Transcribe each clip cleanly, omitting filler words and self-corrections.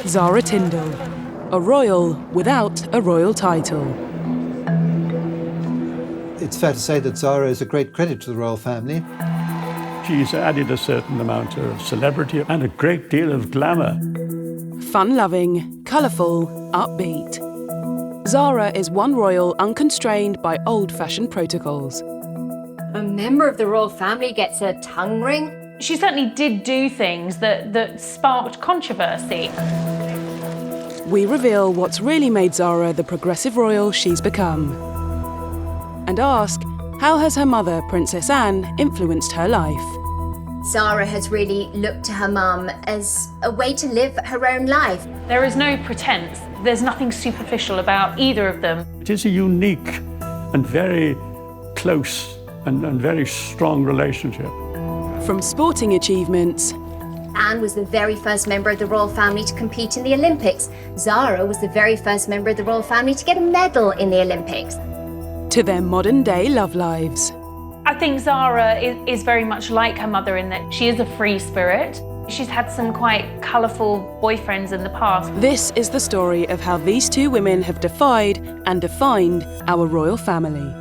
Zara Tindle, a royal without a royal title. It's fair to say that Zara is a great credit to the royal family. She's added a certain amount of celebrity and a great deal of glamour. Fun-loving, colourful, upbeat. Zara is one royal unconstrained by old-fashioned protocols. A member of the royal family gets a tongue ring? She certainly did do things that sparked controversy. We reveal what's really made Zara the progressive royal she's become. And ask, how has her mother, Princess Anne, influenced her life? Zara has really looked to her mum as a way to live her own life. There is no pretense. There's nothing superficial about either of them. It is a unique and very close and very strong relationship. From sporting achievements... Anne was the very first member of the royal family to compete in the Olympics. Zara was the very first member of the royal family to get a medal in the Olympics. To their modern-day love lives. I think Zara is very much like her mother in that she is a free spirit. She's had some quite colourful boyfriends in the past. This is the story of how these two women have defied and defined our royal family.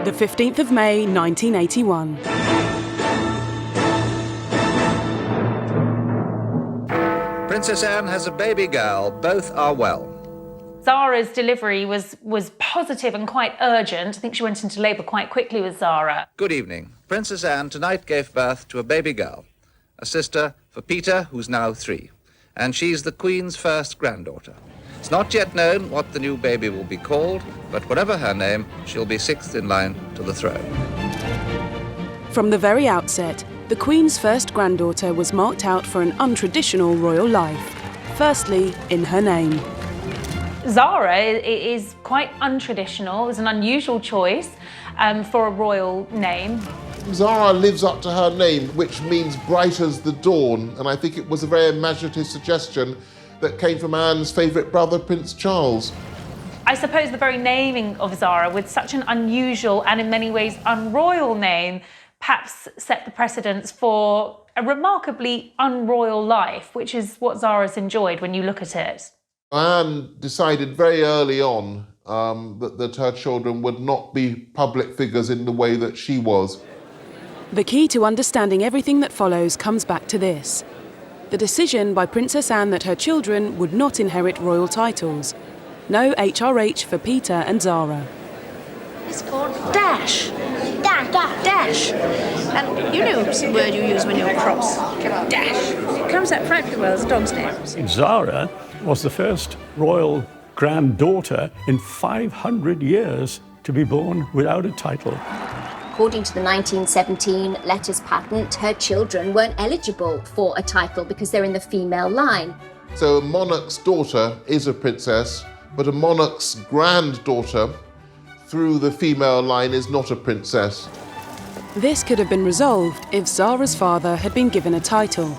The 15th of May, 1981. Princess Anne has a baby girl. Both are well. Zara's delivery was positive and quite urgent. I think she went into labour quite quickly with Zara. Good evening. Princess Anne tonight gave birth to a baby girl, a sister for Peter, who's now 3. And she's the Queen's first granddaughter. It's not yet known what the new baby will be called, but whatever her name, she'll be 6th in line to the throne. From the very outset, the Queen's first granddaughter was marked out for an untraditional royal life. Firstly, in her name. Zara is quite untraditional. It was an unusual choice for a royal name. Zara lives up to her name, which means bright as the dawn, and I think it was a very imaginative suggestion that came from Anne's favourite brother, Prince Charles. I suppose the very naming of Zara with such an unusual and in many ways unroyal name perhaps set the precedence for a remarkably unroyal life, which is what Zara's enjoyed when you look at it. Anne decided very early on that her children would not be public figures in the way that she was. The key to understanding everything that follows comes back to this. The decision by Princess Anne that her children would not inherit royal titles. No HRH for Peter and Zara. It's called dash. Dash. And you know the word you use when you're cross. Dash. It comes out frightfully well as a dog's name. Zara was the first royal granddaughter in 500 years to be born without a title. According to the 1917 letters patent, her children weren't eligible for a title because they're in the female line. So a monarch's daughter is a princess, but a monarch's granddaughter through the female line is not a princess. This could have been resolved if Zara's father had been given a title,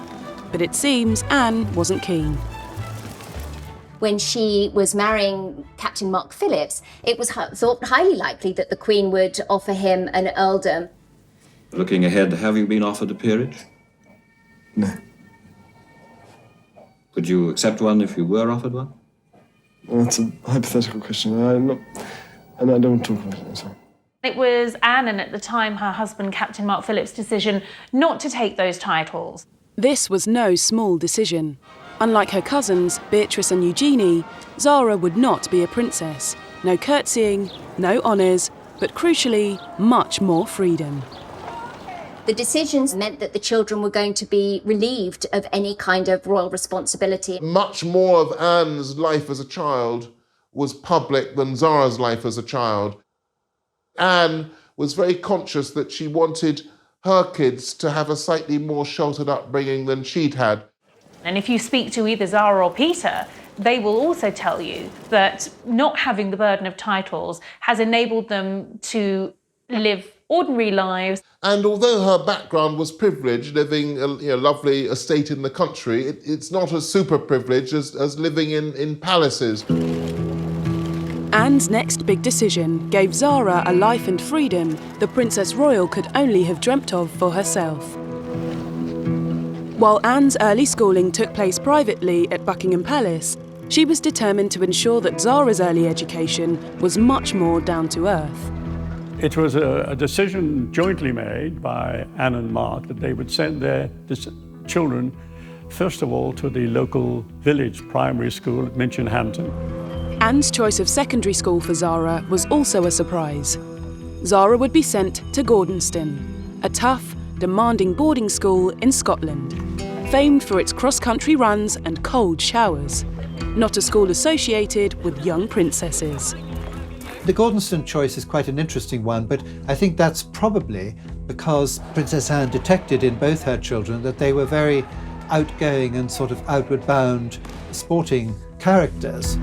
but it seems Anne wasn't keen. When she was marrying Captain Mark Phillips, it was thought highly likely that the Queen would offer him an earldom. Looking ahead, have you been offered a peerage? No. Would you accept one if you were offered one? That's a hypothetical question. I don't talk about it. Sorry. It was Anne and at the time her husband, Captain Mark Phillips' decision not to take those titles. This was no small decision. Unlike her cousins, Beatrice and Eugenie, Zara would not be a princess. No curtsying, no honours, but crucially, much more freedom. The decisions meant that the children were going to be relieved of any kind of royal responsibility. Much more of Anne's life as a child was public than Zara's life as a child. Anne was very conscious that she wanted her kids to have a slightly more sheltered upbringing than she'd had. And if you speak to either Zara or Peter, they will also tell you that not having the burden of titles has enabled them to live ordinary lives. And although her background was privileged, living a lovely estate in the country, it's not as super privileged as living in palaces. Anne's next big decision gave Zara a life and freedom the Princess Royal could only have dreamt of for herself. While Anne's early schooling took place privately at Buckingham Palace, she was determined to ensure that Zara's early education was much more down to earth. It was a decision jointly made by Anne and Mark that they would send their children, first of all, to the local village primary school at Minchinhampton. Anne's choice of secondary school for Zara was also a surprise. Zara would be sent to Gordonston, a tough, demanding boarding school in Scotland, famed for its cross-country runs and cold showers, not a school associated with young princesses. The Gordonston choice is quite an interesting one, but I think that's probably because Princess Anne detected in both her children that they were very outgoing and sort of outward-bound sporting characters.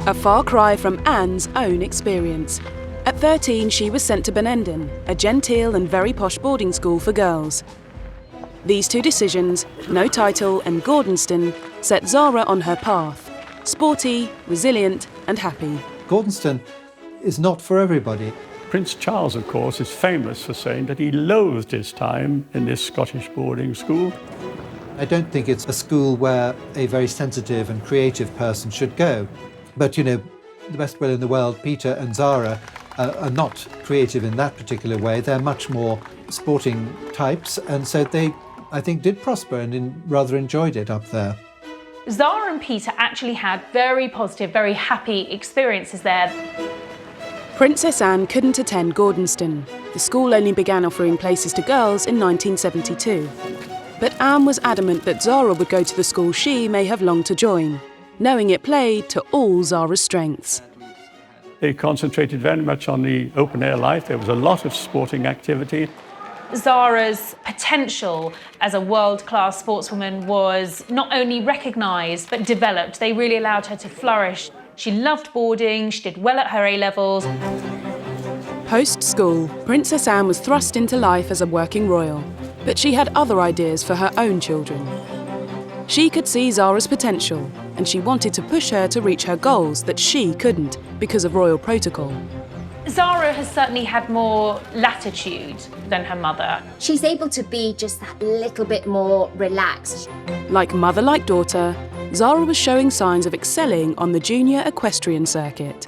A far cry from Anne's own experience. At 13, she was sent to Benenden, a genteel and very posh boarding school for girls. These two decisions, no title and Gordonston, set Zara on her path. Sporty, resilient and happy. Gordonston is not for everybody. Prince Charles, of course, is famous for saying that he loathed his time in this Scottish boarding school. I don't think it's a school where a very sensitive and creative person should go. But, you know, the best will in the world, Peter and Zara, are not creative in that particular way. They're much more sporting types, and so they, I think, did prosper and rather enjoyed it up there. Zara and Peter actually had very positive, very happy experiences there. Princess Anne couldn't attend Gordonston. The school only began offering places to girls in 1972. But Anne was adamant that Zara would go to the school she may have longed to join, knowing it played to all Zara's strengths. They concentrated very much on the open-air life. There was a lot of sporting activity. Zara's potential as a world-class sportswoman was not only recognised but developed. They really allowed her to flourish. She loved boarding, she did well at her A-levels. Post-school, Princess Anne was thrust into life as a working royal, but she had other ideas for her own children. She could see Zara's potential, and she wanted to push her to reach her goals that she couldn't because of royal protocol. Zara has certainly had more latitude than her mother. She's able to be just that little bit more relaxed. Like mother, like daughter, Zara was showing signs of excelling on the junior equestrian circuit.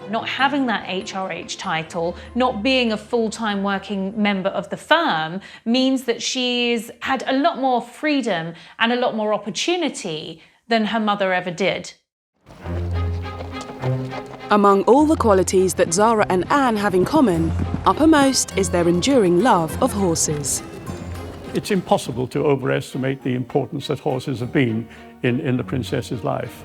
Not having that HRH title, not being a full-time working member of the firm, means that she's had a lot more freedom and a lot more opportunity than her mother ever did. Among all the qualities that Zara and Anne have in common, uppermost is their enduring love of horses. It's impossible to overestimate the importance that horses have been in the princess's life.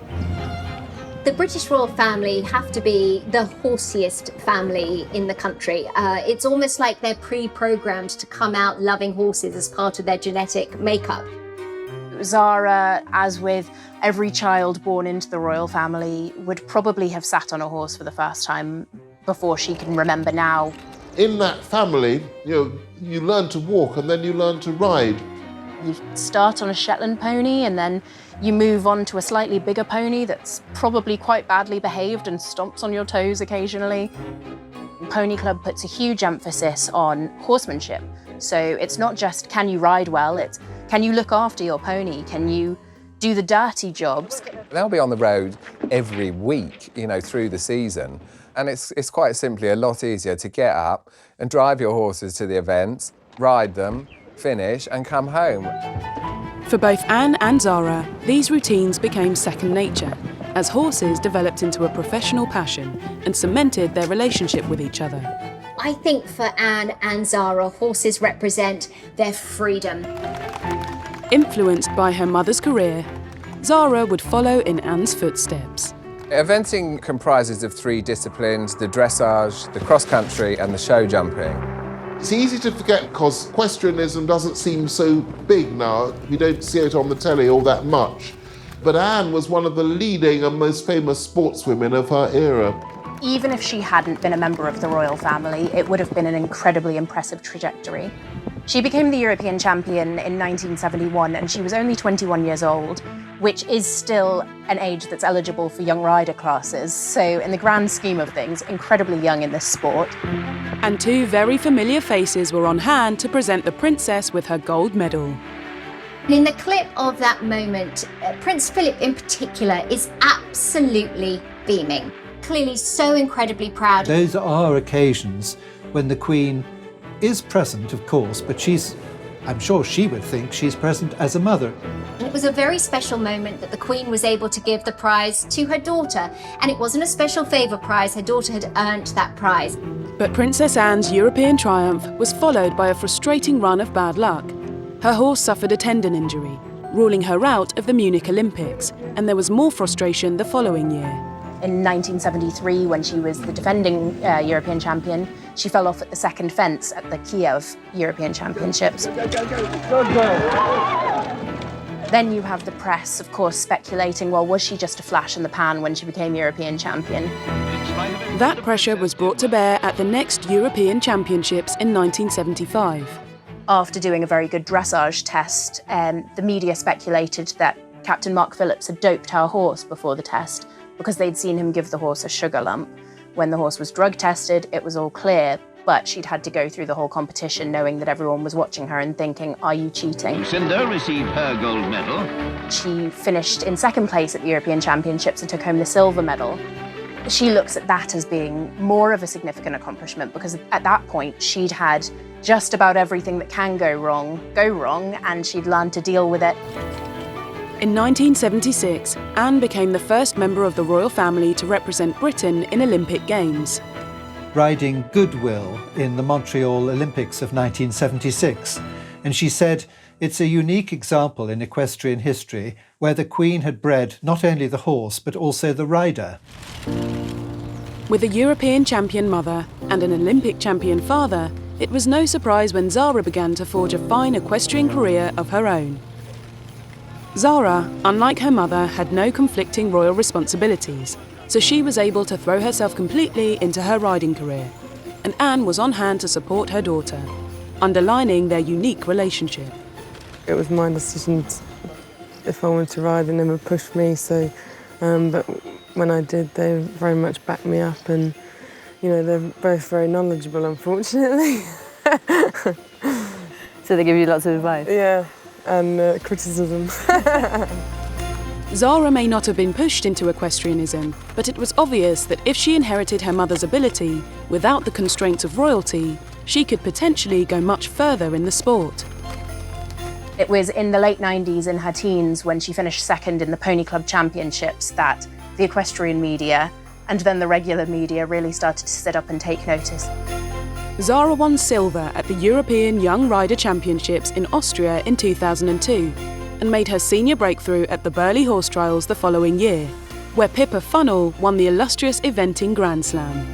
The British royal family have to be the horsiest family in the country. It's almost like they're pre-programmed to come out loving horses as part of their genetic makeup. Zara, as with every child born into the royal family, would probably have sat on a horse for the first time before she can remember now. In that family, you learn to walk and then you learn to ride. You start on a Shetland pony and then you move on to a slightly bigger pony that's probably quite badly behaved and stomps on your toes occasionally. Pony Club puts a huge emphasis on horsemanship. So it's not just can you ride well, it's can you look after your pony? Can you do the dirty jobs? They'll be on the road every week, through the season. And it's quite simply a lot easier to get up and drive your horses to the events, ride them, finish and come home. For both Anne and Zara, these routines became second nature, as horses developed into a professional passion and cemented their relationship with each other. I think for Anne and Zara, horses represent their freedom. Influenced by her mother's career, Zara would follow in Anne's footsteps. Eventing comprises of 3 disciplines: the dressage, the cross-country and the show jumping. It's easy to forget because equestrianism doesn't seem so big now. We don't see it on the telly all that much. But Anne was one of the leading and most famous sportswomen of her era. Even if she hadn't been a member of the royal family, it would have been an incredibly impressive trajectory. She became the European champion in 1971 and she was only 21 years old, which is still an age that's eligible for young rider classes. So in the grand scheme of things, incredibly young in this sport. And two very familiar faces were on hand to present the princess with her gold medal. In the clip of that moment, Prince Philip in particular is absolutely beaming. Clearly so incredibly proud. Those are occasions when the Queen is present, of course, but I'm sure she would think she's present as a mother. It was a very special moment that the Queen was able to give the prize to her daughter, and it wasn't a special favour prize, her daughter had earned that prize. But Princess Anne's European triumph was followed by a frustrating run of bad luck. Her horse suffered a tendon injury, ruling her out of the Munich Olympics, and there was more frustration the following year. In 1973, when she was the defending European champion, she fell off at the second fence at the Kiev European Championships. Then you have the press, of course, speculating, well, was she just a flash in the pan when she became European champion? That pressure was brought to bear at the next European Championships in 1975. After doing a very good dressage test, the media speculated that Captain Mark Phillips had doped her horse before the test because they'd seen him give the horse a sugar lump. When the horse was drug tested, it was all clear, but she'd had to go through the whole competition knowing that everyone was watching her and thinking, are you cheating? Lucinda received her gold medal. She finished in second place at the European Championships and took home the silver medal. She looks at that as being more of a significant accomplishment because at that point she'd had just about everything that can go wrong, and she'd learned to deal with it. In 1976, Anne became the first member of the royal family to represent Britain in Olympic Games. Riding Goodwill in the Montreal Olympics of 1976, and she said, it's a unique example in equestrian history where the Queen had bred not only the horse but also the rider. With a European champion mother and an Olympic champion father, it was no surprise when Zara began to forge a fine equestrian career of her own. Zara, unlike her mother, had no conflicting royal responsibilities, so she was able to throw herself completely into her riding career, and Anne was on hand to support her daughter, underlining their unique relationship. It was my decision if I wanted to ride, and they would push me, but when I did, they very much backed me up, and they're both very knowledgeable, unfortunately. So they give you lots of advice? Yeah, and criticism. Zara may not have been pushed into equestrianism, but it was obvious that if she inherited her mother's ability, without the constraints of royalty, she could potentially go much further in the sport. It was in the late 90s, in her teens, when she finished second in the Pony Club Championships, that the equestrian media and then the regular media really started to sit up and take notice. Zara won silver at the European Young Rider Championships in Austria in 2002 and made her senior breakthrough at the Burghley Horse Trials the following year, where Pippa Funnell won the illustrious eventing Grand Slam.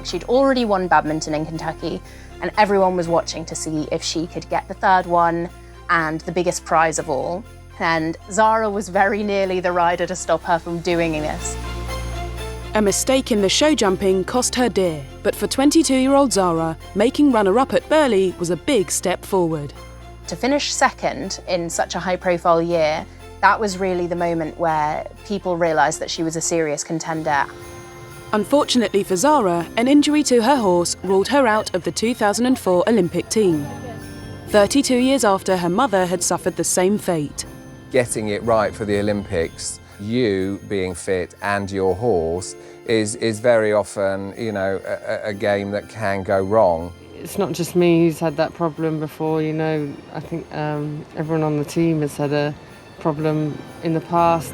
She'd already won badminton in Kentucky, and everyone was watching to see if she could get the third one and the biggest prize of all. And Zara was very nearly the rider to stop her from doing this. A mistake in the show jumping cost her dear, but for 22-year-old Zara, making runner-up at Burghley was a big step forward. To finish second in such a high-profile year, that was really the moment where people realised that she was a serious contender. Unfortunately for Zara, an injury to her horse ruled her out of the 2004 Olympic team. 32 years after her mother had suffered the same fate. Getting it right for the Olympics, you being fit and your horse is very often, a game that can go wrong. It's not just me who's had that problem before, I think everyone on the team has had a problem in the past.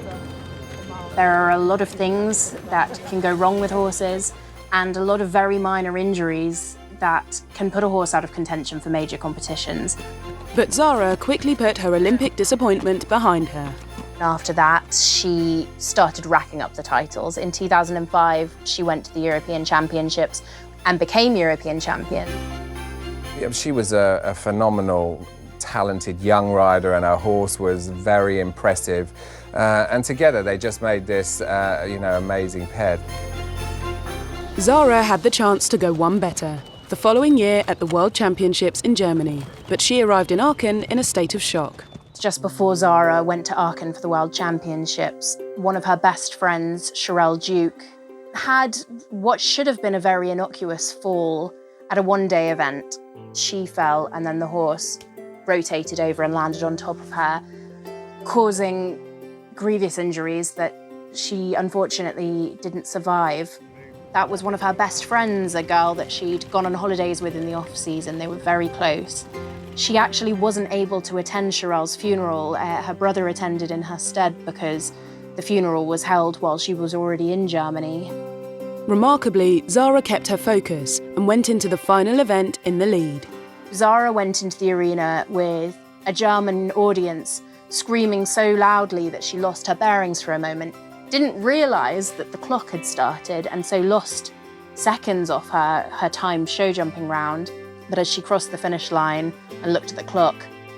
There are a lot of things that can go wrong with horses and a lot of very minor injuries that can put a horse out of contention for major competitions. But Zara quickly put her Olympic disappointment behind her. After that, she started racking up the titles. In 2005, she went to the European Championships and became European champion. Yeah, she was a phenomenal, talented young rider, and her horse was very impressive. And together they just made this, amazing pair. Zara had the chance to go one better. the following year at the World Championships in Germany, but she arrived in Aachen in a state of shock. Just before Zara went to Aachen for the World Championships, one of her best friends, Sherelle Duke, had what should have been a very innocuous fall at a one-day event. She fell and then the horse rotated over and landed on top of her, causing grievous injuries that she unfortunately didn't survive. That was one of her best friends, a girl that she'd gone on holidays with in the off-season. They were very close. She actually wasn't able to attend Sherelle's funeral. Her brother attended in her stead because the funeral was held while she was already in Germany. Remarkably, Zara kept her focus and went into the final event in the lead. Zara went into the arena with a German audience screaming so loudly that she lost her bearings for a moment, didn't realise that the clock had started and so lost seconds off her timed show jumping round. But as she crossed the finish line and looked at the clock,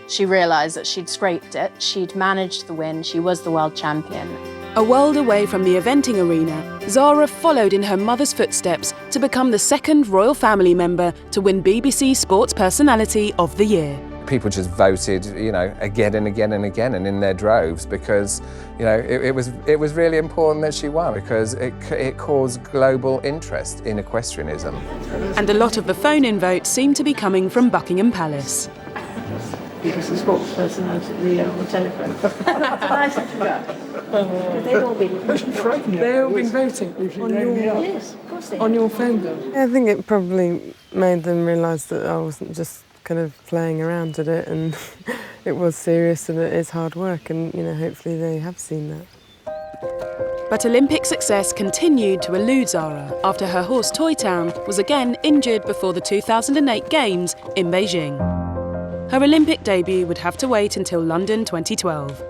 she realised that she'd scraped it, she'd managed the win, she was the world champion. A world away from the eventing arena, Zara followed in her mother's footsteps to become the second royal family member to win BBC Sports Personality of the Year. People just voted, again and again and again, and in their droves, because, it was really important that she won, because it caused global interest in equestrianism. And a lot of the phone-in votes seem to be coming from Buckingham Palace. Because the sports personality on the telephone. That's what I said to her. They've all been voting Yes, of course they have. on your phone. I think it probably made them realise that I wasn't just kind of playing around at it, and it was serious and it is hard work, and hopefully they have seen that. But Olympic success continued to elude Zara after her horse Toy Town was again injured before the 2008 Games in Beijing. Her Olympic debut would have to wait until London 2012,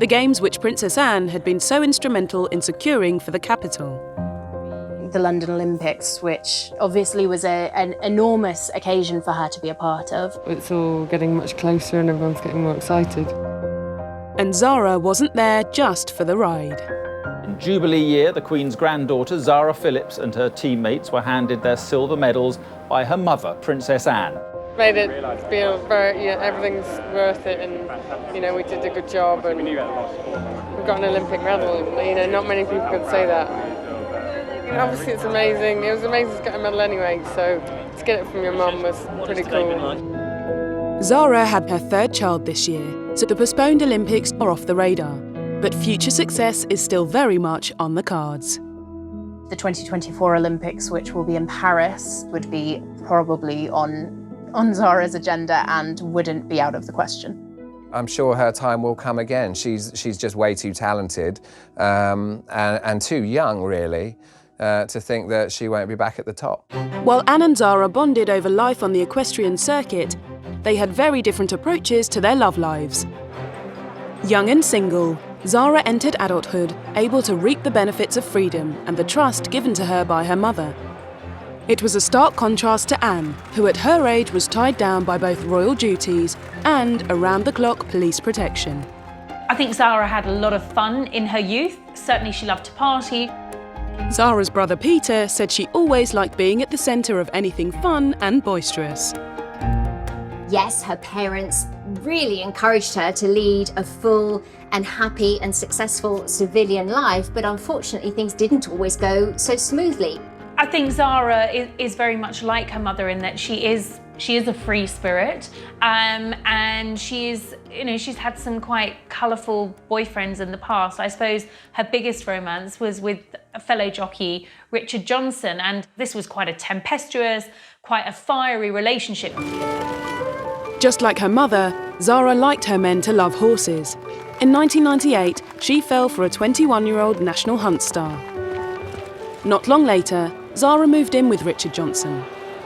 the Games which Princess Anne had been so instrumental in securing for the capital. The London Olympics, which obviously was an enormous occasion for her to be a part of. It's all getting much closer and everyone's getting more excited. And Zara wasn't there just for the ride. In Jubilee year, the Queen's granddaughter, Zara Phillips, and her teammates were handed their silver medals by her mother, Princess Anne. Made it feel very, everything's worth it, and we did a good job, and we got an Olympic medal. Not many people could say that. Obviously, it's amazing. It was amazing to get a medal anyway, so to get it from your mum was pretty cool. Zara had her third child this year, so the postponed Olympics are off the radar. But future success is still very much on the cards. The 2024 Olympics, which will be in Paris, would be probably on Zara's agenda and wouldn't be out of the question. I'm sure her time will come again. She's just way too talented and too young, really, to think that she won't be back at the top. While Anne and Zara bonded over life on the equestrian circuit, they had very different approaches to their love lives. Young and single, Zara entered adulthood able to reap the benefits of freedom and the trust given to her by her mother. It was a stark contrast to Anne, who at her age was tied down by both royal duties and around-the-clock police protection. I think Zara had a lot of fun in her youth. Certainly she loved to party. Zara's brother Peter said she always liked being at the centre of anything fun and boisterous. Yes, her parents really encouraged her to lead a full and happy and successful civilian life, but unfortunately things didn't always go so smoothly. I think Zara is very much like her mother in that she is a free spirit, and she's had some quite colourful boyfriends in the past. I suppose her biggest romance was with a fellow jockey, Richard Johnson, and this was quite a tempestuous, quite a fiery relationship. Just like her mother, Zara liked her men to love horses. In 1998, she fell for a 21-year-old National Hunt star. Not long later, Zara moved in with Richard Johnson,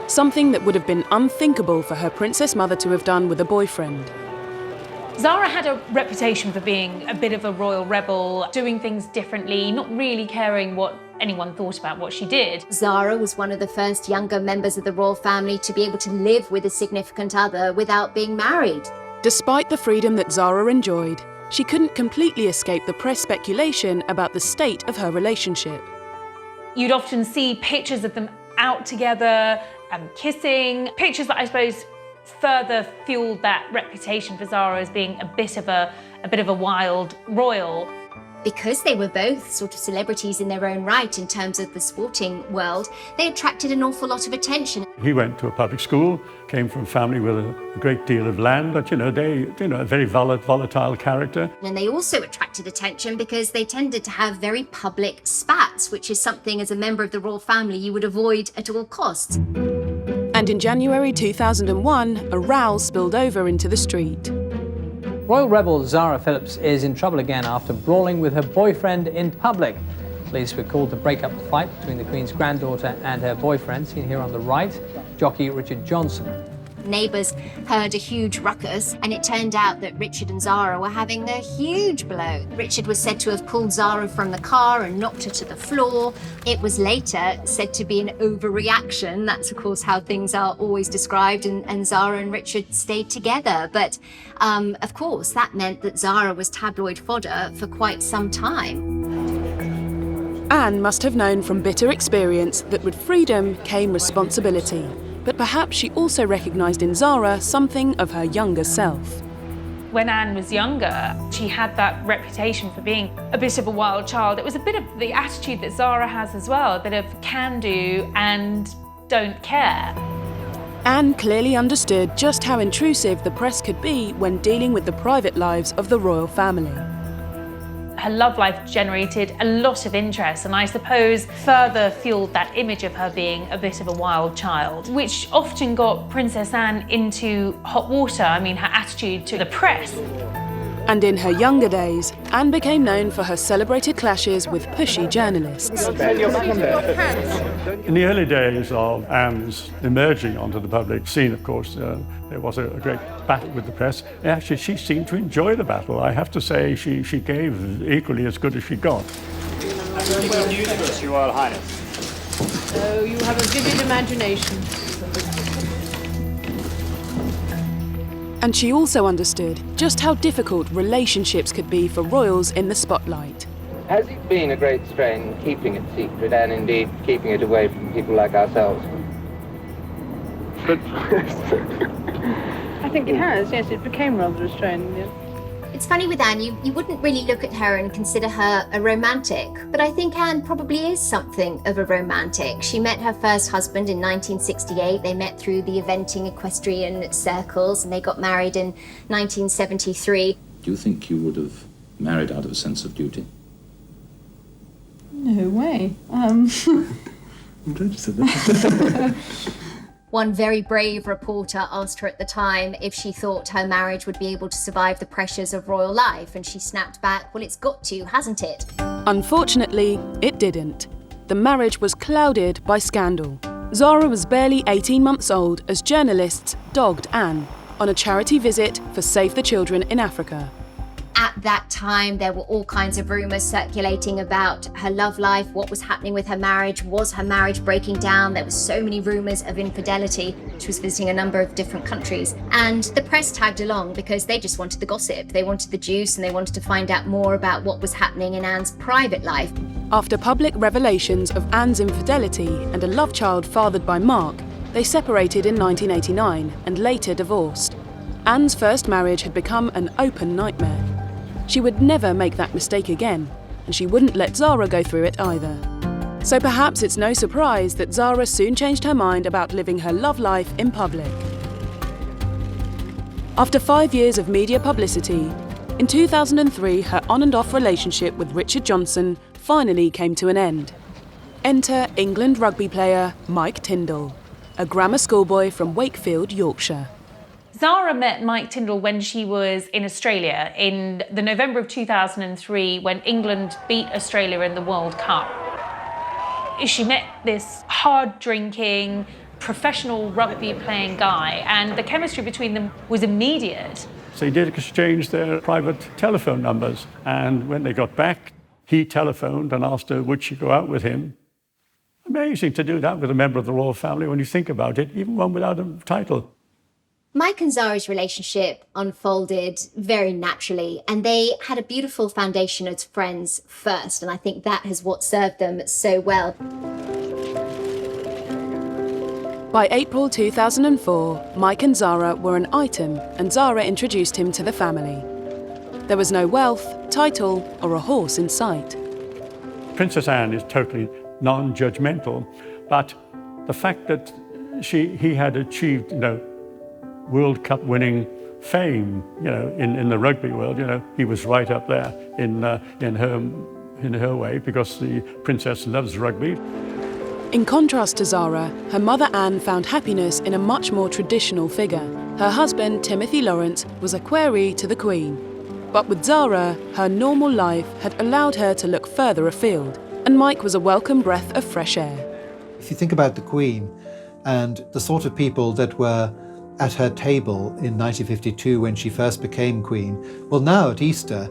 something that would have been unthinkable for her princess mother to have done with a boyfriend. Zara had a reputation for being a bit of a royal rebel, doing things differently, not really caring what anyone thought about what she did. Zara was one of the first younger members of the royal family to be able to live with a significant other without being married. Despite the freedom that Zara enjoyed, she couldn't completely escape the press speculation about the state of her relationship. You'd often see pictures of them out together, kissing. Pictures that I suppose further fueled that reputation for Zara as being a bit of a wild royal. Because they were both sort of celebrities in their own right in terms of the sporting world, they attracted an awful lot of attention. He went to a public school, came from a family with a great deal of land, but a very volatile character. And they also attracted attention because they tended to have very public spats, which is something as a member of the royal family you would avoid at all costs. And in January 2001, a row spilled over into the street. Royal rebel Zara Phillips is in trouble again after brawling with her boyfriend in public. Police were called to break up the fight between the Queen's granddaughter and her boyfriend, seen here on the right, jockey Richard Johnson. Neighbours heard a huge ruckus, and it turned out that Richard and Zara were having a huge blow. Richard was said to have pulled Zara from the car and knocked her to the floor. It was later said to be an overreaction. That's, of course, how things are always described, and Zara and Richard stayed together. But, of course, that meant that Zara was tabloid fodder for quite some time. Anne must have known from bitter experience that with freedom came responsibility. But perhaps she also recognised in Zara something of her younger self. When Anne was younger, she had that reputation for being a bit of a wild child. It was a bit of the attitude that Zara has as well, a bit of can do and don't care. Anne clearly understood just how intrusive the press could be when dealing with the private lives of the royal family. Her love life generated a lot of interest, and I suppose further fueled that image of her being a bit of a wild child, which often got Princess Anne into hot water. I mean, her attitude to the press. And in her younger days, Anne became known for her celebrated clashes with pushy journalists. In the early days of Anne's emerging onto the public scene, of course, there was a great battle with the press. Actually, she seemed to enjoy the battle. I have to say, she gave equally as good as she got. Good news for us, Your Royal Highness. Oh, you have a vivid imagination. And she also understood just how difficult relationships could be for royals in the spotlight. Has it been a great strain keeping it secret and indeed keeping it away from people like ourselves? But I think it has, yes, it became rather a strain. Yeah. It's funny with Anne, you wouldn't really look at her and consider her a romantic, but I think Anne probably is something of a romantic. She met her first husband in 1968. They met through the eventing equestrian circles, and they got married in 1973. Do you think you would have married out of a sense of duty? No way. I'm glad you said that. One very brave reporter asked her at the time if she thought her marriage would be able to survive the pressures of royal life, and she snapped back, well, it's got to, hasn't it? Unfortunately, it didn't. The marriage was clouded by scandal. Zara was barely 18 months old as journalists dogged Anne on a charity visit for Save the Children in Africa. At that time, there were all kinds of rumours circulating about her love life, what was happening with her marriage, was her marriage breaking down? There were so many rumours of infidelity. She was visiting a number of different countries. And the press tagged along because they just wanted the gossip. They wanted the juice, and they wanted to find out more about what was happening in Anne's private life. After public revelations of Anne's infidelity and a love child fathered by Mark, they separated in 1989 and later divorced. Anne's first marriage had become an open nightmare. She would never make that mistake again, and she wouldn't let Zara go through it either. So perhaps it's no surprise that Zara soon changed her mind about living her love life in public. After 5 years of media publicity, in 2003 her on and off relationship with Richard Johnson finally came to an end. Enter England rugby player Mike Tindle, a grammar school boy from Wakefield, Yorkshire. Zara met Mike Tindle when she was in Australia in the November of 2003 when England beat Australia in the World Cup. She met this hard-drinking, professional rugby-playing guy, and the chemistry between them was immediate. So they did exchange their private telephone numbers, and when they got back, he telephoned and asked her would she go out with him. Amazing to do that with a member of the royal family when you think about it, even one without a title. Mike and Zara's relationship unfolded very naturally, and they had a beautiful foundation as friends first, and I think that is what served them so well. By April 2004, Mike and Zara were an item, and Zara introduced him to the family. There was no wealth, title, or a horse in sight. Princess Anne is totally non-judgmental, but the fact that he had achieved, World Cup winning fame, in the rugby world, he was right up there in her way, because the princess loves rugby. In contrast to Zara, her mother Anne found happiness in a much more traditional figure. Her husband, Timothy Lawrence, was a equerry to the Queen. But with Zara, her normal life had allowed her to look further afield, and Mike was a welcome breath of fresh air. If you think about the Queen and the sort of people that were at her table in 1952 when she first became Queen, well, now at Easter,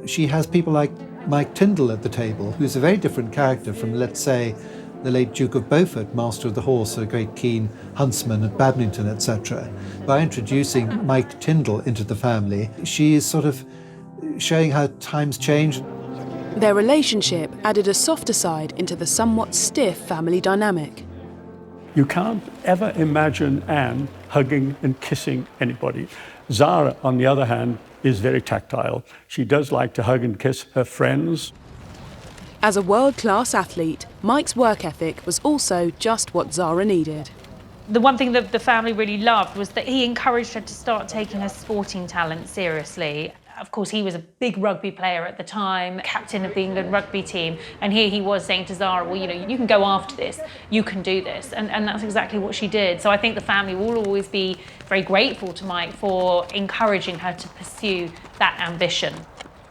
she has people like Mike Tindle at the table, who's a very different character from, let's say, the late Duke of Beaufort, Master of the Horse, a great keen huntsman at Badminton, etc. By introducing Mike Tindle into the family, she is sort of showing how times change. Their relationship added a softer side into the somewhat stiff family dynamic. You can't ever imagine Anne hugging and kissing anybody. Zara, on the other hand, is very tactile. She does like to hug and kiss her friends. As a world-class athlete, Mike's work ethic was also just what Zara needed. The one thing that the family really loved was that he encouraged her to start taking her sporting talent seriously. Of course, he was a big rugby player at the time, captain of the England rugby team, and here he was saying to Zara, well, you can go after this, you can do this, and that's exactly what she did. So I think the family will always be very grateful to Mike for encouraging her to pursue that ambition.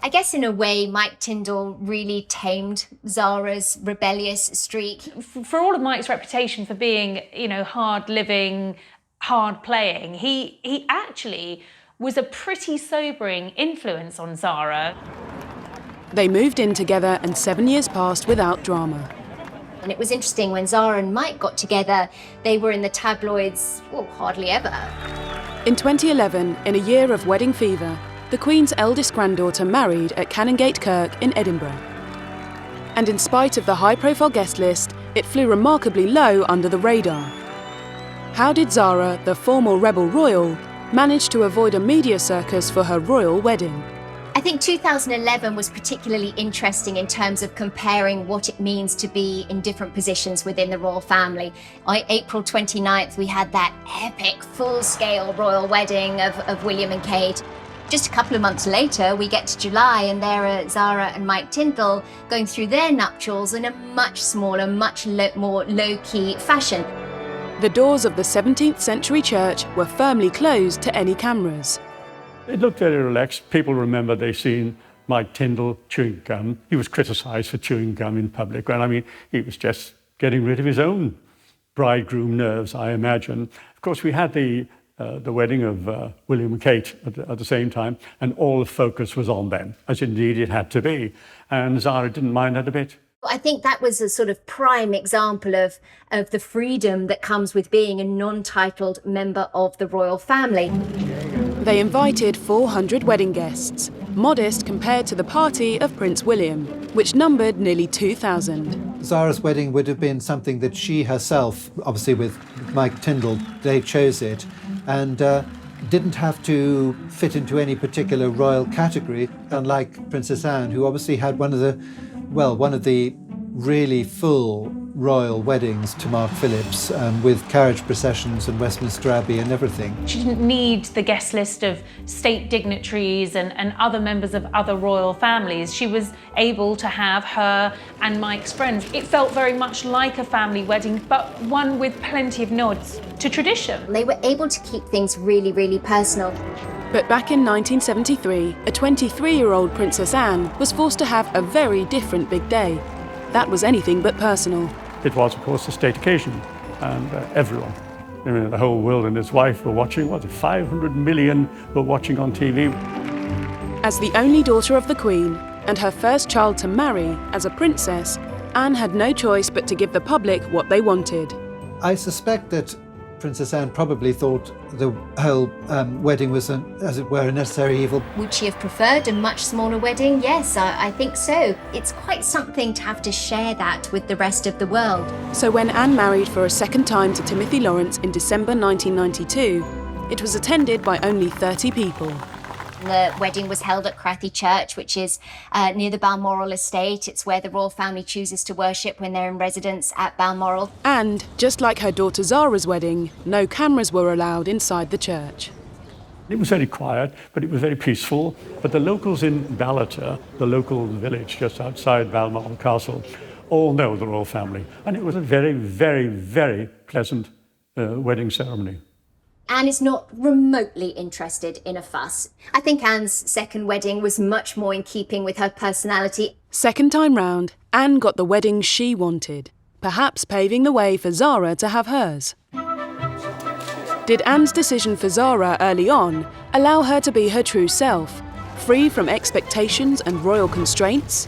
I guess in a way, Mike Tindle really tamed Zara's rebellious streak. For all of Mike's reputation for being, hard-living, hard-playing, he actually was a pretty sobering influence on Zara. They moved in together and 7 years passed without drama. And it was interesting, when Zara and Mike got together, they were in the tabloids, hardly ever. In 2011, in a year of wedding fever, the Queen's eldest granddaughter married at Canongate Kirk in Edinburgh. And in spite of the high-profile guest list, it flew remarkably low under the radar. How did Zara, the former rebel royal, manage to avoid a media circus for her royal wedding? I think 2011 was particularly interesting in terms of comparing what it means to be in different positions within the royal family. On April 29th, we had that epic, full-scale royal wedding of William and Kate. Just a couple of months later, we get to July, and there are Zara and Mike Tindle going through their nuptials in a much smaller, much more low-key fashion. The doors of the 17th century church were firmly closed to any cameras. It looked very relaxed. People remember they seen Mike Tindle chewing gum. He was criticised for chewing gum in public. And he was just getting rid of his own bridegroom nerves, I imagine. Of course, we had the wedding of William and Kate at the same time, and all the focus was on them, as indeed it had to be. And Zara didn't mind that a bit. I think that was a sort of prime example of the freedom that comes with being a non-titled member of the royal family. They invited 400 wedding guests, modest compared to the party of Prince William, which numbered nearly 2,000. Zara's wedding would have been something that she herself, obviously with Mike Tindle, they chose it, and didn't have to fit into any particular royal category, unlike Princess Anne, who obviously had one of the really full royal weddings to Mark Phillips, with carriage processions and Westminster Abbey and everything. She didn't need the guest list of state dignitaries and other members of other royal families. She was able to have her and Mike's friends. It felt very much like a family wedding, but one with plenty of nods to tradition. They were able to keep things really, really personal. But back in 1973, a 23-year-old Princess Anne was forced to have a very different big day. That was anything but personal. It was, of course, a state occasion, and everyone, the whole world and his wife were watching. 500 million were watching on TV. As the only daughter of the Queen, and her first child to marry as a princess, Anne had no choice but to give the public what they wanted. I suspect that Princess Anne probably thought the whole wedding was, as it were, a necessary evil. Would she have preferred a much smaller wedding? Yes, I think so. It's quite something to have to share that with the rest of the world. So when Anne married for a second time to Timothy Lawrence in December 1992, it was attended by only 30 people. The wedding was held at Crathy Church, which is near the Balmoral estate. It's where the royal family chooses to worship when they're in residence at Balmoral. And, just like her daughter Zara's wedding, no cameras were allowed inside the church. It was very quiet, but it was very peaceful. But the locals in Ballater, the local village just outside Balmoral Castle, all know the royal family. And it was a very, very, very pleasant wedding ceremony. Anne is not remotely interested in a fuss. I think Anne's second wedding was much more in keeping with her personality. Second time round, Anne got the wedding she wanted, perhaps paving the way for Zara to have hers. Did Anne's decision for Zara early on allow her to be her true self, free from expectations and royal constraints?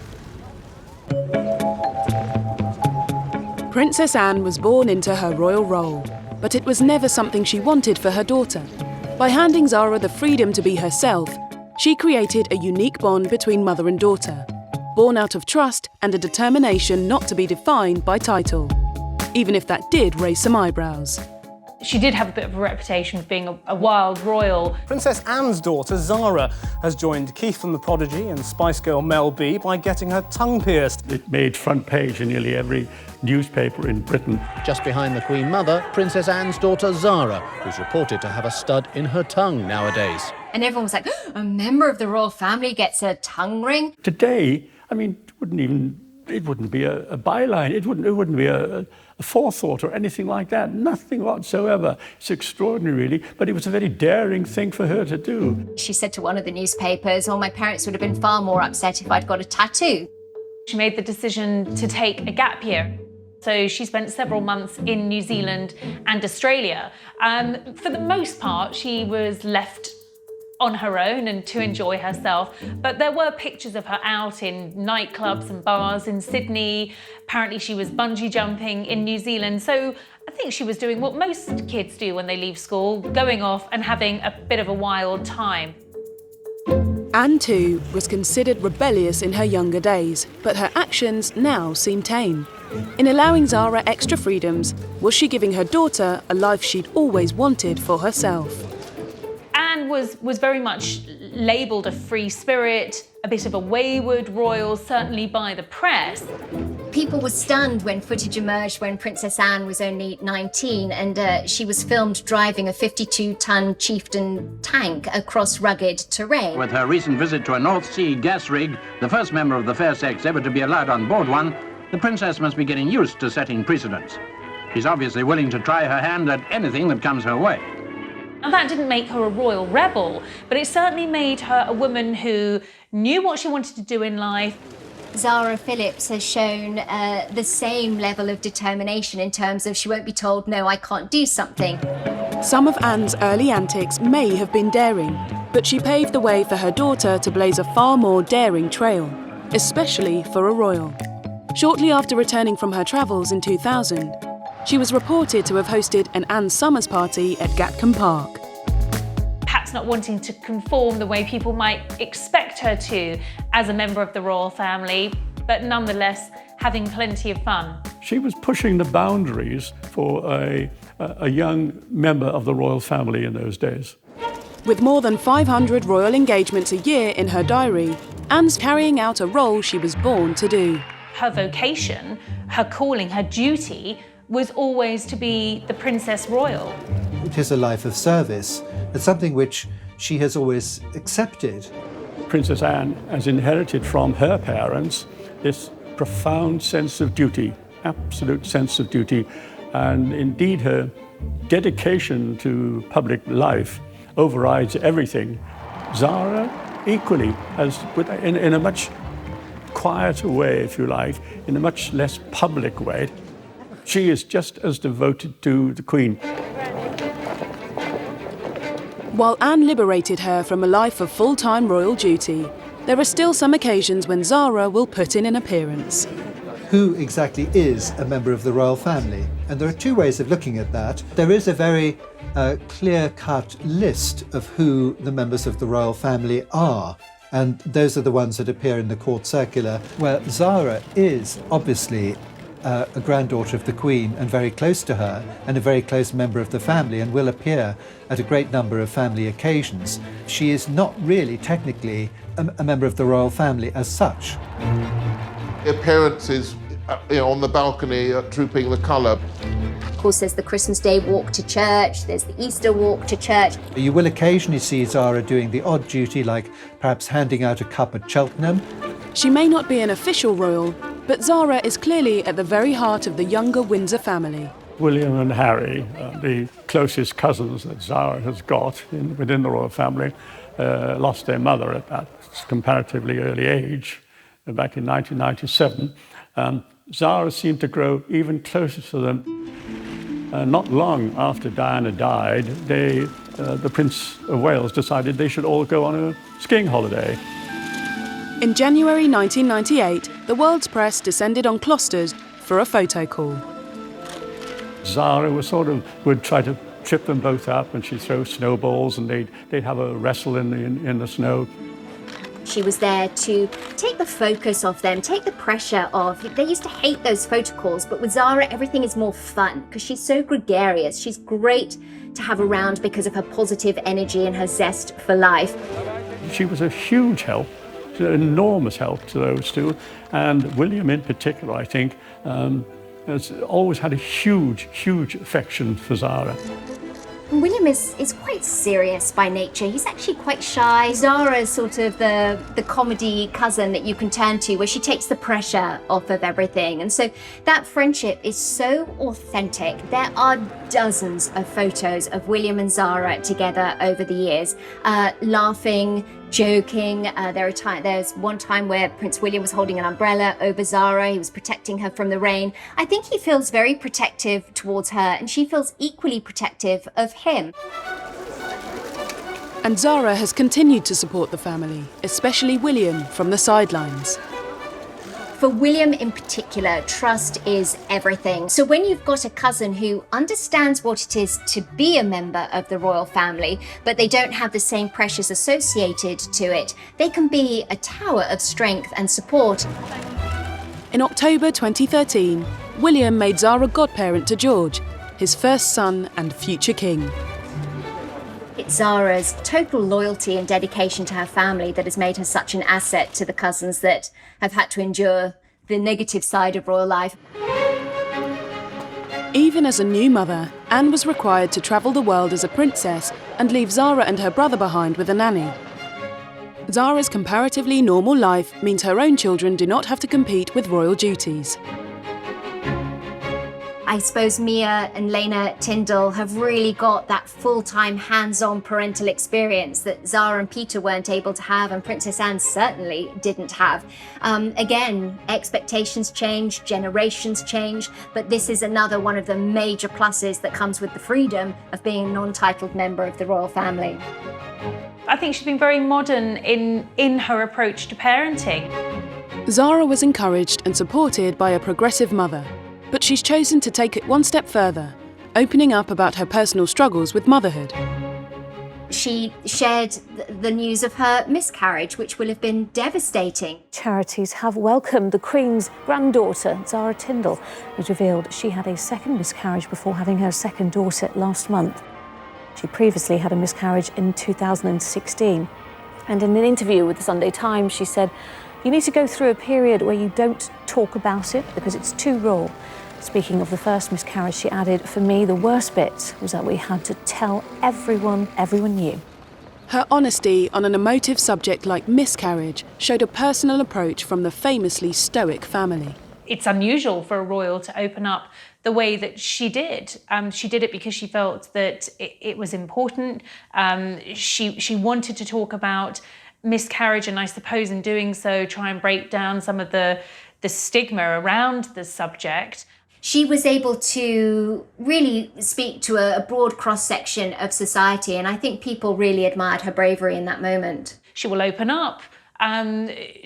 Princess Anne was born into her royal role, but it was never something she wanted for her daughter. By handing Zara the freedom to be herself, she created a unique bond between mother and daughter, born out of trust and a determination not to be defined by title, even if that did raise some eyebrows. She did have a bit of a reputation of being a wild royal. Princess Anne's daughter, Zara, has joined Keith and the Prodigy and Spice Girl Mel B by getting her tongue pierced. It made front page in nearly every newspaper in Britain. Just behind the Queen Mother, Princess Anne's daughter, Zara, who's reported to have a stud in her tongue nowadays. And everyone was like, a member of the royal family gets a tongue ring? Today, I mean, it wouldn't be a byline. It wouldn't be a forethought or anything like that. Nothing whatsoever. It's extraordinary, really, but it was a very daring thing for her to do. She said to one of the newspapers, my parents would have been far more upset if I'd got a tattoo. She made the decision to take a gap year. So she spent several months in New Zealand and Australia. For the most part, she was left on her own and to enjoy herself. But there were pictures of her out in nightclubs and bars in Sydney. Apparently she was bungee jumping in New Zealand. So I think she was doing what most kids do when they leave school, going off and having a bit of a wild time. Anne, too, was considered rebellious in her younger days, but her actions now seem tame. In allowing Zara extra freedoms, was she giving her daughter a life she'd always wanted for herself? Anne was very much labelled a free spirit, a bit of a wayward royal, certainly by the press. People were stunned when footage emerged when Princess Anne was only 19 and she was filmed driving a 52-ton Chieftain tank across rugged terrain. With her recent visit to a North Sea gas rig, the first member of the fair sex ever to be allowed on board one, the princess must be getting used to setting precedents. She's obviously willing to try her hand at anything that comes her way. And that didn't make her a royal rebel, but it certainly made her a woman who knew what she wanted to do in life. Zara Phillips has shown the same level of determination in terms of she won't be told, no, I can't do something. Some of Anne's early antics may have been daring, but she paved the way for her daughter to blaze a far more daring trail, especially for a royal. Shortly after returning from her travels in 2000, she was reported to have hosted an Anne Summers party at Gatcombe Park. Perhaps not wanting to conform the way people might expect her to as a member of the royal family, but nonetheless having plenty of fun. She was pushing the boundaries for a young member of the royal family in those days. With more than 500 royal engagements a year in her diary, Anne's carrying out a role she was born to do. Her vocation, her calling, her duty was always to be the Princess Royal. It is a life of service. It's something which she has always accepted. Princess Anne has inherited from her parents this profound sense of duty, absolute sense of duty, and indeed her dedication to public life overrides everything. Zara equally has, in a much quieter way, if you like, in a much less public way, she is just as devoted to the Queen. While Anne liberated her from a life of full-time royal duty, there are still some occasions when Zara will put in an appearance. Who exactly is a member of the royal family? And there are two ways of looking at that. There is a very clear-cut list of who the members of the royal family are. And those are the ones that appear in the court circular, where Zara is obviously a granddaughter of the Queen and very close to her, and a very close member of the family, and will appear at a great number of family occasions. She is not really technically a member of the royal family as such. Appearances, on the balcony, trooping the colour. Of course, there's the Christmas Day walk to church, there's the Easter walk to church. You will occasionally see Zara doing the odd duty, like perhaps handing out a cup at Cheltenham. She may not be an official royal, but Zara is clearly at the very heart of the younger Windsor family. William and Harry, the closest cousins that Zara has got within the royal family, lost their mother at that comparatively early age, back in 1997. Zara seemed to grow even closer to them. Not long after Diana died, the Prince of Wales decided they should all go on a skiing holiday. In January 1998, the world's press descended on Closters for a photo call. Zara would try to trip them both up, and she'd throw snowballs, and they'd have a wrestle in the snow. She was there to take the focus off them, take the pressure off. They used to hate those photo calls, but with Zara, everything is more fun because she's so gregarious. She's great to have around because of her positive energy and her zest for life. She was a huge help, an enormous help to those two. And William in particular, I think, has always had a huge, huge affection for Zara. William is quite serious by nature. He's actually quite shy. Zara is sort of the comedy cousin that you can turn to, where she takes the pressure off of everything. And so that friendship is so authentic. There are dozens of photos of William and Zara together over the years, laughing, joking. There's one time where Prince William was holding an umbrella over Zara. He was protecting her from the rain. I think he feels very protective towards her, and she feels equally protective of him. And Zara has continued to support the family, especially William, from the sidelines. For William in particular, trust is everything. So when you've got a cousin who understands what it is to be a member of the royal family, but they don't have the same pressures associated to it, they can be a tower of strength and support. In October 2013, William made Zara godparent to George, his first son and future king. It's Zara's total loyalty and dedication to her family that has made her such an asset to the cousins that have had to endure the negative side of royal life. Even as a new mother, Anne was required to travel the world as a princess and leave Zara and her brother behind with a nanny. Zara's comparatively normal life means her own children do not have to compete with royal duties. I suppose Mia and Lena Tindle have really got that full-time hands-on parental experience that Zara and Peter weren't able to have, and Princess Anne certainly didn't have. Again, expectations change, generations change, but this is another one of the major pluses that comes with the freedom of being a non-titled member of the royal family. I think she's been very modern in her approach to parenting. Zara was encouraged and supported by a progressive mother. But she's chosen to take it one step further, opening up about her personal struggles with motherhood. She shared the news of her miscarriage, which will have been devastating. Charities have welcomed the Queen's granddaughter, Zara Tindle, who's revealed she had a second miscarriage before having her second daughter last month. She previously had a miscarriage in 2016. And in an interview with the Sunday Times, she said, "You need to go through a period where you don't talk about it because it's too raw." Speaking of the first miscarriage, she added, "For me, the worst bit was that we had to tell everyone knew." Her honesty on an emotive subject like miscarriage showed a personal approach from the famously stoic family. It's unusual for a royal to open up the way that she did. She did it because she felt that it was important. She wanted to talk about miscarriage, and I suppose in doing so try and break down some of the stigma around the subject. She was able to really speak to a broad cross-section of society, and I think people really admired her bravery in that moment. She will open up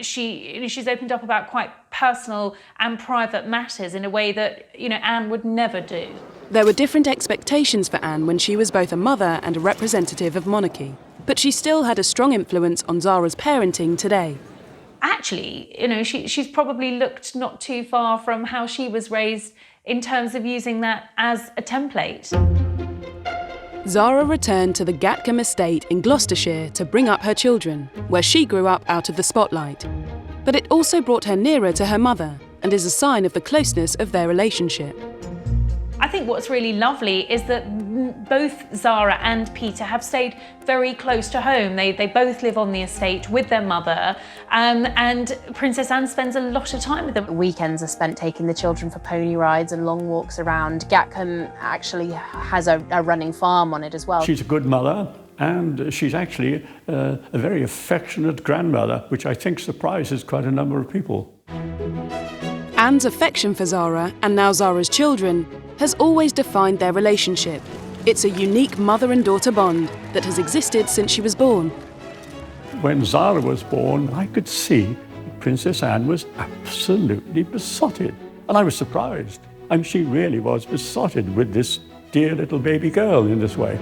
She's opened up about quite personal and private matters in a way that, Anne would never do. There were different expectations for Anne when she was both a mother and a representative of monarchy, but she still had a strong influence on Zara's parenting today. Actually, she's probably looked not too far from how she was raised in terms of using that as a template. Zara returned to the Gatcombe estate in Gloucestershire to bring up her children, where she grew up out of the spotlight. But it also brought her nearer to her mother and is a sign of the closeness of their relationship. I think what's really lovely is that both Zara and Peter have stayed very close to home. They both live on the estate with their mother, and Princess Anne spends a lot of time with them. Weekends are spent taking the children for pony rides and long walks around. Gatcombe actually has a running farm on it as well. She's a good mother, and she's actually a very affectionate grandmother, which I think surprises quite a number of people. Anne's affection for Zara, and now Zara's children, has always defined their relationship. It's a unique mother and daughter bond that has existed since she was born. When Zara was born, I could see that Princess Anne was absolutely besotted. And I was surprised. She really was besotted with this dear little baby girl in this way.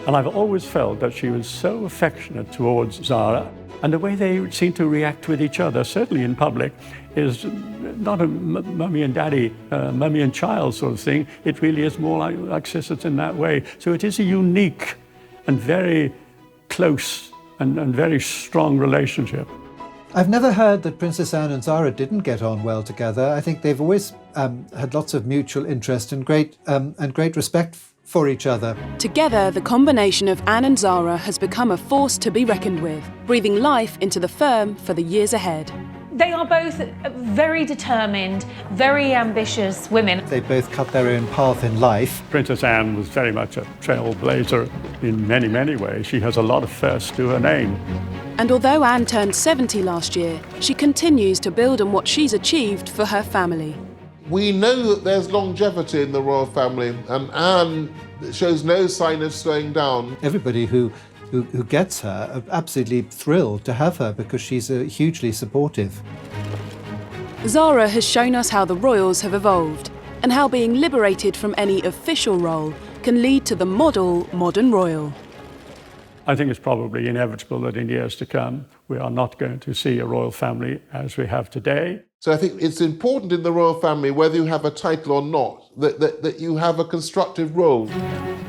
And I've always felt that she was so affectionate towards Zara. And the way they seem to react with each other, certainly in public, is not a mummy and daddy, mummy and child sort of thing. It really is more like sisters in that way. So it is a unique and very close and very strong relationship. I've never heard that Princess Anne and Zara didn't get on well together. I think they've always had lots of mutual interest and great respect for each other. Together, the combination of Anne and Zara has become a force to be reckoned with, breathing life into the firm for the years ahead. They are both very determined, very ambitious women. They both cut their own path in life. Princess Anne was very much a trailblazer in many, many ways. She has a lot of firsts to her name. And although Anne turned 70 last year, she continues to build on what she's achieved for her family. We know that there's longevity in the royal family, and Anne shows no sign of slowing down. Everybody who gets her are absolutely thrilled to have her because she's hugely supportive. Zara has shown us how the royals have evolved and how being liberated from any official role can lead to the modern royal. I think it's probably inevitable that in years to come, we are not going to see a royal family as we have today. So I think it's important in the royal family, whether you have a title or not, that you have a constructive role.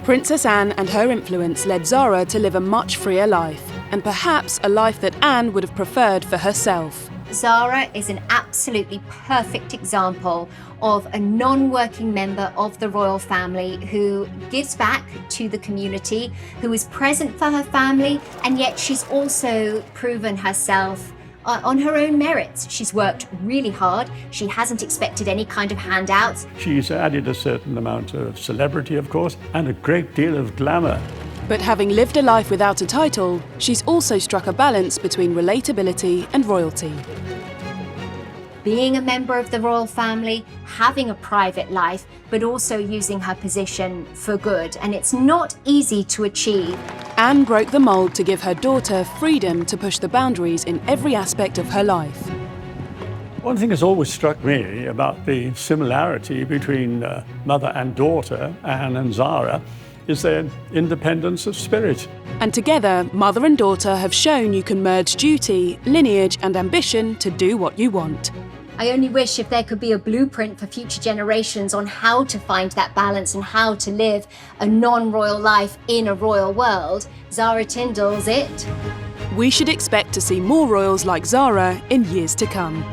Princess Anne and her influence led Zara to live a much freer life, and perhaps a life that Anne would have preferred for herself. Zara is an absolutely perfect example of a non-working member of the royal family who gives back to the community, who is present for her family, and yet she's also proven herself on her own merits. She's worked really hard. She hasn't expected any kind of handouts. She's added a certain amount of celebrity, of course, and a great deal of glamour. But having lived a life without a title, she's also struck a balance between relatability and royalty. Being a member of the royal family, having a private life, but also using her position for good. And it's not easy to achieve. Anne broke the mould to give her daughter freedom to push the boundaries in every aspect of her life. One thing has always struck me about the similarity between mother and daughter, Anne and Zara, is their independence of spirit. And together, mother and daughter have shown you can merge duty, lineage and ambition to do what you want. I only wish if there could be a blueprint for future generations on how to find that balance and how to live a non-royal life in a royal world. Zara Tindle's it. We should expect to see more royals like Zara in years to come.